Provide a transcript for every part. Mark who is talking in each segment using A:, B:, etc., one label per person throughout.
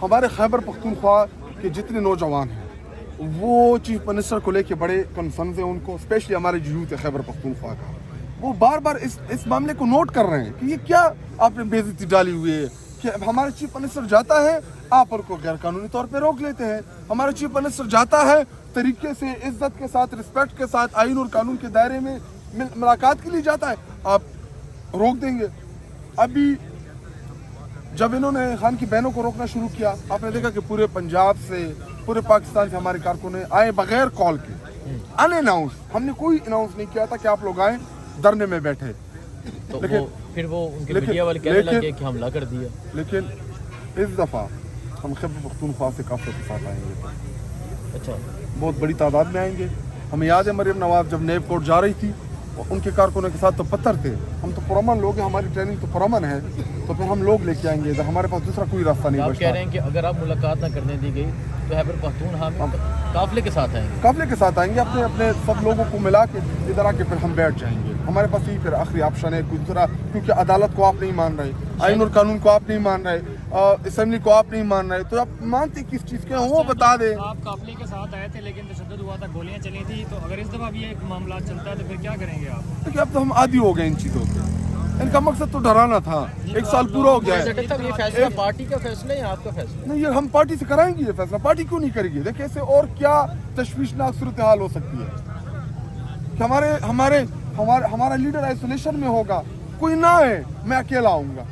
A: ہمارے خیبر پختونخوا کے جتنے نوجوان ہیں وہ چیف منسٹر کو لے کے بڑے کنسرنز ہیں ان کو، اسپیشلی ہمارے جو یوتھ ہے خیبر پختونخوا کا، وہ بار بار اس معاملے کو نوٹ کر رہے ہیں کہ یہ کیا آپ نے بے عزتی ڈالی ہوئی ہے کہ ہمارا چیف منسٹر جاتا ہے آپ ان کو غیر قانونی طور پہ روک لیتے ہیں، ہمارا چیف منسٹر جاتا ہے طریقے سے عزت کے ساتھ رسپیکٹ کے ساتھ آئین اور قانون کے دائرے میں ملاقات کے لیے جاتا ہے، آپ روک دیں گے۔ ابھی جب انہوں نے خان کی بہنوں کو روکنا شروع کیا، آپ نے دیکھا کہ پورے پنجاب سے پورے پاکستان سے ہمارے کارکنوں آئے بغیر کال کے، ان اناؤنس، ہم نے کوئی اناؤنس نہیں کیا تھا کہ آپ لوگ آئیں، دھرنے میں بیٹھے،
B: پھر وہ ان کے میڈیا والے کہنے لگے کہ حملہ کر دیا۔
A: لیکن اس دفعہ ہم خیبر پختونخوا سے کافی کے ساتھ آئیں گے،
B: اچھا
A: بہت بڑی تعداد میں آئیں گے۔ ہمیں یاد ہے مریم نواز جب نیب کورٹ جا رہی تھی ان کے کارکنوں کے ساتھ تو پتھر تھے، ہم تو پرامن لوگ ہیں، ہماری ٹریننگ تو پرامن ہے، تو پھر ہم لوگ لے کے آئیں گے، ہمارے پاس دوسرا کوئی راستہ نہیں
B: آپ
A: بچتا۔
B: کہہ رہے ہیں کہ اگر آپ ملاقات نہ کرنے دی گئی تو خیبر پختونخوا میں قافلے کے ساتھ آئیں گے؟
A: قافلے کے ساتھ آئیں گے، اپنے سب لوگوں کو ملا کے ادھر آ کے پھر ہم بیٹھ جائیں گے۔ ہمارے پاس یہی پھر آخری آپشن ہے، کوئی دوسرا، کیونکہ عدالت کو آپ نہیں مان رہے، آئین اور قانون کو آپ نہیں مان رہے، اسمبلی کو آپ نہیں مان رہے، تو آپ مانتے کس چیز کے ہیں وہ بتا دیں۔
C: آپ قافلے کے ساتھ آئے تھے لیکن تشدد ہوا تھا، گولیاں چلی تھی، تو اگر اس دفعہ بھی ایک معاملہ چلتا ہے تو پھر کیا کریں گے آپ؟
A: دیکھیے اب تو ہم عادی ہو گئے ان چیزوں سے، ان کا مقصد تو ڈرانا تھا، ایک سال پورا ہو گیا ہے۔
B: یہ فیصلہ پارٹی کا فیصلہ ہے یا آپ کا فیصلہ؟
A: نہیں، یہ ہم پارٹی سے کرائیں گے، یہ فیصلہ پارٹی کیوں نہیں کرے گی؟ دیکھیں اسے اور کیا تشویشناک صورتحال ہو سکتی ہے کہ ہمارا لیڈر آئسولیشن میں ہوگا، کوئی نہ ہے، میں اکیلا آؤں گا،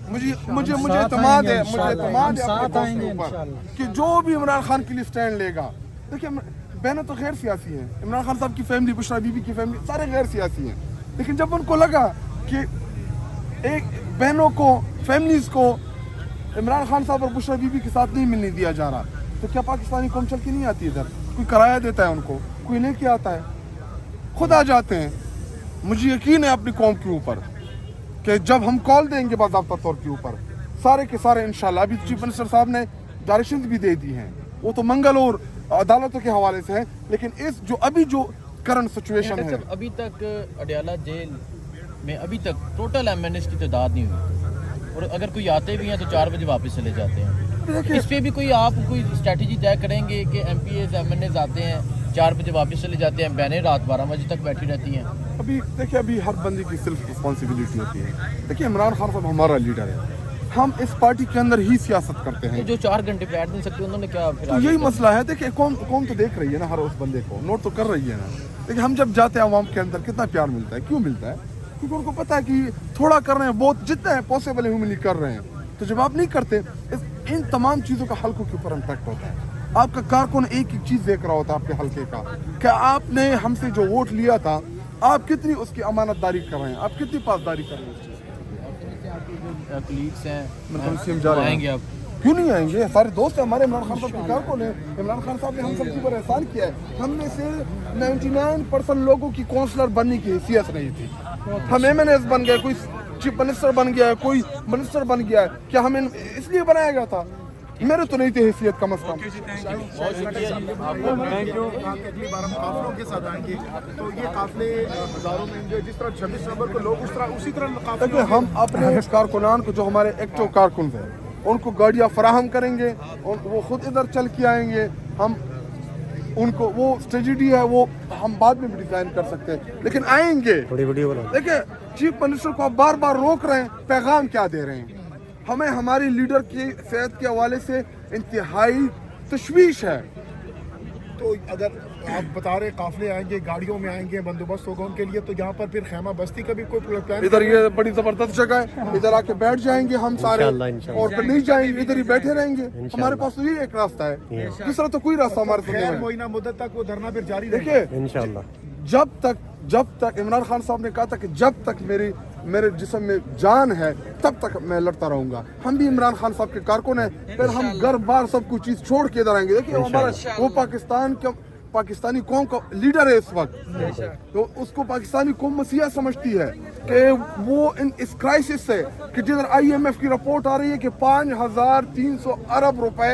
A: مجھے اعتماد ہے اپنے دوستوں اوپر کہ جو بھی عمران خان کے لیے سٹینڈ لے گا۔ دیکھیں بہنیں تو غیر سیاسی ہیں، عمران خان صاحب کی فیملی، بشرا بی بی کی فیملی، سارے غیر سیاسی ہیں، لیکن جب ان کو لگا کہ ایک بہنوں کو، فیملیز کو عمران خان صاحب اور بشرا بی بی کے ساتھ نہیں ملنے دیا جا رہا، تو کیا پاکستانی قوم چل کے نہیں آتی ادھر؟ کوئی کرایہ دیتا ہے ان کو، کوئی لے کے آتا ہے، خود آ جاتے ہیں۔ مجھے یقین ہے اپنی قوم کے اوپر کہ جب ہم کال دیں گے باضابطہ طور کے اوپر، سارے کے سارے انشاءاللہ، ابھی چیف منسٹر صاحب نے ڈائریکشنز بھی دے دی ہیں، وہ تو منگل اور عدالتوں کے حوالے سے ہیں، لیکن اس جو کرنٹ سچویشن ہے،
B: ابھی تک اڈیالہ جیل میں ابھی تک ٹوٹل ایم این ایس کی تعداد نہیں ہوئی، اور اگر کوئی آتے بھی ہیں تو 4 بجے واپس چلے جاتے ہیں۔ اس پہ بھی کوئی آپ کوئی اسٹریٹجی طے کریں گے کہ M P is M N is آتے ہیں 4 بجے واپس چلے جاتے ہیں، بہنیں رات 12 بجے تک بیٹھی رہتی ہیں؟
A: ابھی ہر بندے کی سیلف رسپانسبلٹی ہوتی ہے۔ دیکھیے عمران خان صاحب ہمارا لیڈر ہے، ہم اس پارٹی کے اندر ہی سیاست کرتے ہیں،
B: جو 4 گھنٹے بیٹھ نہیں سکتے انہوں نے کیا پھر؟
A: تو یہی مسئلہ ہے۔ دیکھیں قوم تو دیکھ رہی ہے نا، ہر اس بندے کو نوٹ تو کر رہی ہے نا۔ دیکھیں ہم جب جاتے ہیں عوام کے اندر کتنا پیار ملتا ہے، کیوں ملتا ہے؟ کیونکہ ان کو پتا ہے کہ تھوڑا کر رہے ہیں، بہت جتنا ہے پاسبل ہے ہیومنلی کر رہے ہیں، تو جب آپ نہیں کرتے ان تمام چیزوں کا حلقوں کے اوپر امپیکٹ ہوتا ہے۔ آپ کا کارکن ایک چیز دیکھ رہا ہوتا ہے آپ کے حلقے کا، کہ آپ نے ہم سے جو ووٹ لیا تھا آپ کتنی اس کی امانت داری کر رہے ہیں، آپ کتنی پاسداری کر رہے ہیں اس چیز کی۔
B: آپ کے جو کلیگس ہیں
A: آئیں گے، آپ کیوں نہیں آئیں گے؟ سارے دوست ہیں ہمارے، عمران خان صاحب کے کارکن ہیں، عمران خان صاحب نے ہم سب کے اوپر احسان کیا ہے، ہم میں سے 99% لوگوں کی کونسلر بننے کی حیثیت نہیں تھی، ہم ایم این ایس بن گئے، کوئی چیف منسٹر بن گیا ہے، کوئی منسٹر بن گیا ہے، کیا ہمیں اس لیے بنایا گیا تھا؟ میرے تو نہیں تھی حیثیت کم از کم۔
D: اگلی بار ہم قافلوں کے ساتھ آئیں گے، تو یہ قافلے ہزاروں میں ہوں گے، جس طرح 26 نومبر کو لوگ اسی طرح
A: دیکھیں ہم اپنے کارکنان کو، جو ہمارے ایکٹیو کارکن ہیں، ان کو گاڑیاں فراہم کریں گے، وہ خود ادھر چل کے آئیں گے، ہم ان کو وہ اسٹریٹجی ہے وہ ہم بعد میں بھی ڈیزائن کر سکتے ہیں، لیکن آئیں گے۔ دیکھیں چیف منسٹر کو آپ بار بار روک رہے ہیں، پیغام کیا دے رہے ہیں؟ ہمیں ہماری لیڈر کی صحت کے حوالے سے انتہائی تشویش ہے۔
D: تو اگر آپ بتا رہے قافلے آئیں گے، گاڑیوں میں آئیں گے، بندوبست ہوگا ان کے لیے، تو یہاں پر پھر خیمہ بستی کا بھی کوئی پلان؟
A: ادھر یہ بڑی زبردست جگہ ہے، ادھر آ کے بیٹھ جائیں گے ہم سارے، اور پھر نہیں جائیں گے، ادھر ہی بیٹھے رہیں گے، ہمارے پاس تو یہ ایک راستہ ہے، دوسرا تو کوئی راستہ ہمارے سامنے
D: خیر
A: نہیں ہے۔
D: مہینہ مدت تک وہ دھرنا پھر جاری رہے گا
A: دیکھیے انشاءاللہ، جب تک عمران خان صاحب نے کہا تھا کہ جب تک میرے جسم میں جان ہے تب تک میں لڑتا رہوں گا، ہم بھی عمران خان صاحب کے کارکن ہیں، پھر ہم گھر بار سب کچھ چیز چھوڑ کے ادھر آئیں گے۔ دیکھیے ہمارا وہ پاکستانی قوم کا لیڈر ہے اس وقت، تو اس کو پاکستانی قوم مسیحا سمجھتی ہے کہ وہ اس کرائسس سے، کہ جدھر آئی ایم ایف کی رپورٹ آ رہی ہے کہ 5300 ارب روپے